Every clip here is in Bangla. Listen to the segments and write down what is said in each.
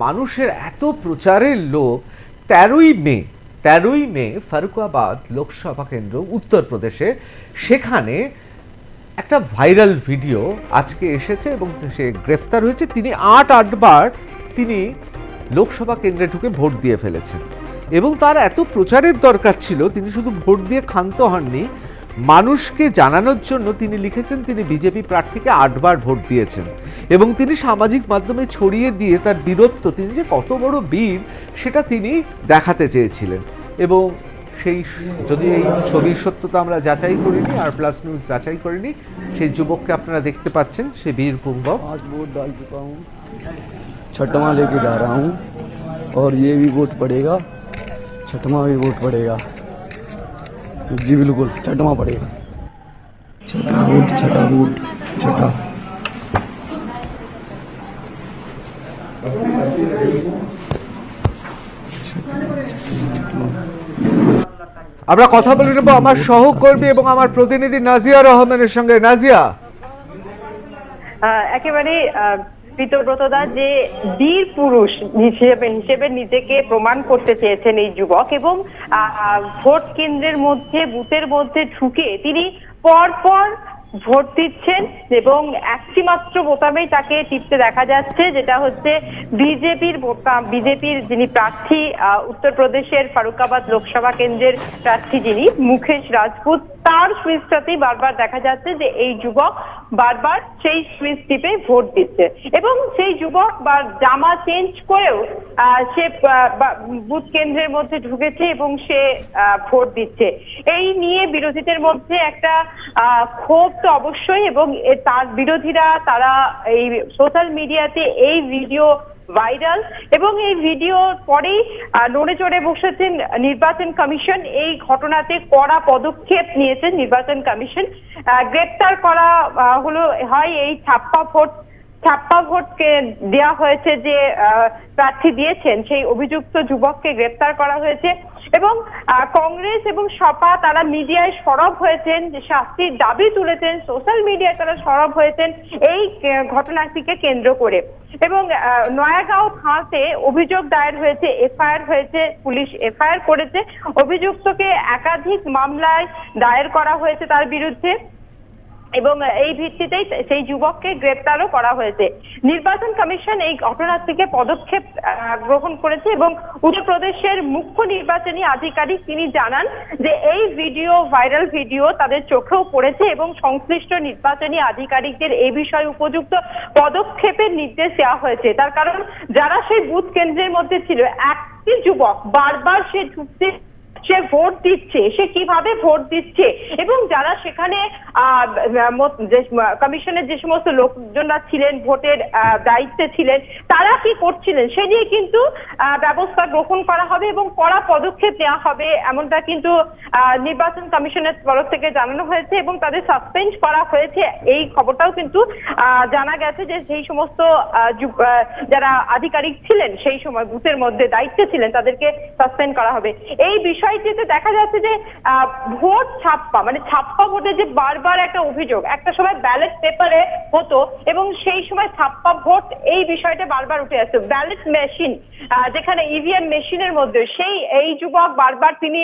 মানুষের এত প্রচারের লোক ১৩ই মে ফারুকাবাদ লোকসভা কেন্দ্র উত্তরপ্রদেশে, সেখানে একটা ভাইরাল ভিডিও আজকে এসেছে এবং সে গ্রেফতার হয়েছে। তিনি আটবার তিনি লোকসভা কেন্দ্রে ঢুকে ভোট দিয়ে ফেলেছেন এবং তার এত প্রচারের দরকার ছিল, তিনি শুধু ভোট দিয়ে ক্ষান্ত হননি, মানুষকে জানানোর জন্য তিনি লিখেছেন তিনি বিজেপি প্রার্থীকে 8বার ভোট দিয়েছেন এবং তিনি সামাজিক মাধ্যমে ছড়িয়ে দিয়ে তার বীরত্ব, তিনি যে কত বড় বীর সেটা তিনি দেখাতে চেয়েছিলেন। এবং সেই, যদি এই ছবির সত্যতা আমরা যাচাই করিনি, আর প্লাস নিউজ যাচাই করিনি, সেই যুবককে আপনারা দেখতে পাচ্ছেন, সে বীর পুঙ্গব। आज वोट डाल चुका हूँ, छठवां लेके जा रहा हूँ और ये भी वोट पड़ेगा, छठवां भी वोट पड़ेगा जी, बिल्कुल छठवां पड़ेगा। छठा वोट, छठा वोट, छठा। আমরা কথা বলে নেব আমার সহকর্মী এবং আমার প্রতিনিধি নাজিয়া রহমানের সঙ্গে। নাজিয়া, একেবারে প্রীতব্রতদা, যে বীর পুরুষ হিসেবে নিজেকে প্রমাণ করতে চেয়েছেন এই যুবক, এবং ভোট কেন্দ্রের মধ্যে, বুথের মধ্যে ঢুকে তিনি পরপর ভোট দিচ্ছেন এবং একটি মাত্র বোতামেই তাকে টিপতে দেখা যাচ্ছে, যেটা হচ্ছে বিজেপির যিনি প্রার্থী, উত্তরপ্রদেশের ফারুকাবাদ লোকসভা কেন্দ্রের প্রার্থী যিনি মুকেশ রাজপুত, তার সুইচটাতেই বারবার দেখা যাচ্ছে যে এই যুবক বারবার সেই সুইচ টিপে ভোট দিচ্ছে এবং সেই যুবক বা জামা চেঞ্জ করেও সে বুথ কেন্দ্রের মধ্যে ঢুকেছে এবং সে ভোট দিচ্ছে। এই নিয়ে বিরোধীদের মধ্যে একটা ক্ষোভ তো অবশ্যই, এবং তার বিরোধীরা তারা এই সোশ্যাল মিডিয়াতে এই ভিডিও ভাইরাল এবং এই ভিডিওর পরেই নড়ে চড়ে বসেছেন নির্বাচন কমিশন। এই ঘটনাতে কড়া পদক্ষেপ নিয়েছেন নির্বাচন কমিশন। গ্রেপ্তার করা হলো হয় এই ছাপ্পা ভোটকে দেওয়া হয়েছে, যে প্রার্থী দিয়েছেন সেই অভিযুক্ত যুবককে গ্রেপ্তার করা হয়েছে এবং কংগ্রেস এবং সপা তারা মিডিয়ায় সরব হয়েছেন, যে শাস্তির দাবি তুলেছেন, সোশ্যাল মিডিয়ায় তারা সরব হয়েছেন এই ঘটনাটিকে কেন্দ্র করে। এবং নয়াগাঁও থানাতে অভিযোগ দায়ের হয়েছে, এফআইআর হয়েছে, পুলিশ এফআইআর করেছে, অভিযুক্তকে একাধিক মামলায় দায়ের করা হয়েছে তার বিরুদ্ধে এবং এই ভিত্তিতেই সেই যুবককে গ্রেপ্তারও করা হয়েছে। নির্বাচন কমিশন এই ঘটনার থেকে পদক্ষেপ গ্রহণ করেছে এবং উত্তরপ্রদেশের মুখ্য নির্বাচনী আধিকারিক তিনি জানান যে এই ভিডিও, ভাইরাল ভিডিও তাদের চোখেও পড়েছে এবং সংশ্লিষ্ট নির্বাচনী আধিকারিকদের এই বিষয়ে উপযুক্ত পদক্ষেপের নির্দেশ দেওয়া হয়েছে। তার কারণ যারা সেই বুথ কেন্দ্রের মধ্যে ছিল, একটি যুবক বারবার সে ঢুকতে, সে ভোট দিচ্ছে, সে কিভাবে ভোট দিচ্ছে এবং যারা সেখানে কমিশনের যে সমস্ত লোকজনরা ছিলেন, ভোটের দায়িত্বে ছিলেন, তারা কি করছিলেন সে নিয়ে কিন্তু ব্যবস্থা গ্রহণ করা হবে এবং কড়া পদক্ষেপ নেওয়া হবে, এমনটা কিন্তু নির্বাচন কমিশনের তরফ থেকে জানানো হয়েছে এবং তাদের সাসপেন্ড করা হয়েছে। এই খবরটাও কিন্তু জানা গেছে যে সেই সমস্ত যারা আধিকারিক ছিলেন সেই সময় বুথের মধ্যে দায়িত্বে ছিলেন তাদেরকে সাসপেন্ড করা হবে। এই বিষয়টিতে দেখা যাচ্ছে যে ভোট ছাপ্পা, মানে ছাপ্পা ভোটে যে বারবার একটা অভিযোগ, একটা সময় ব্যালট পেপারে হতো এবং সেই সময় ছাপ্পা ভোট, এই বিষয়টা বারবার উঠে আসছে। ব্যালট মেশিন, যেখানে ইভিএম মেশিনের মধ্যে এই যুবক বারবার তিনি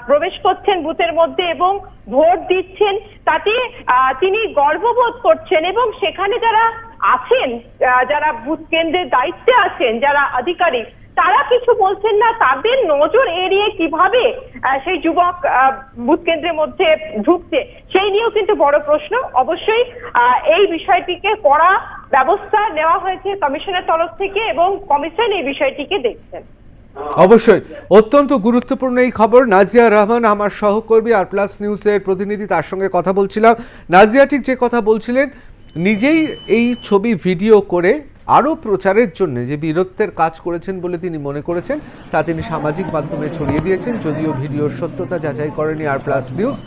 প্রবেশ করছেন বুথের মধ্যে এবং ভোট দিচ্ছেন, তাতে তিনি গর্ববোধ করছেন এবং সেখানে যারা আছেন, যারা বুথ কেন্দ্রের দায়িত্বে আছেন, যারা আধিকারিক, তারা কিছু বলছেন না। তাদের নজর এড়িয়ে কিভাবে সেই যুবক বুথ কেন্দ্রের মধ্যে ঢুকছে সেই নিয়েও কিন্তু বড় প্রশ্ন। অবশ্যই এই বিষয়টিকে কড়া ব্যবস্থা নেওয়া হয়েছে কমিশনের তরফ থেকে এবং কমিশন এই বিষয়টিকে দেখছেন। অবশ্যই অত্যন্ত গুরুত্বপূর্ণ এই খবর। নাজিয়া রহমান আমার সহকর্মী, আর প্লাস নিউজের প্রতিনিধি, তার সঙ্গে কথা বলছিলাম। নাজিয়া ঠিক যে কথা বলছিলেন, নিজেই এই ছবি ভিডিও করে আরও প্রচারের জন্য যে বীরত্বের কাজ করেছেন বলে তিনি মনে করেছেন, তা তিনি সামাজিক মাধ্যমে ছড়িয়ে দিয়েছেন, যদিও ভিডিওর সত্যতা যাচাই করেনি আর প্লাস নিউজ।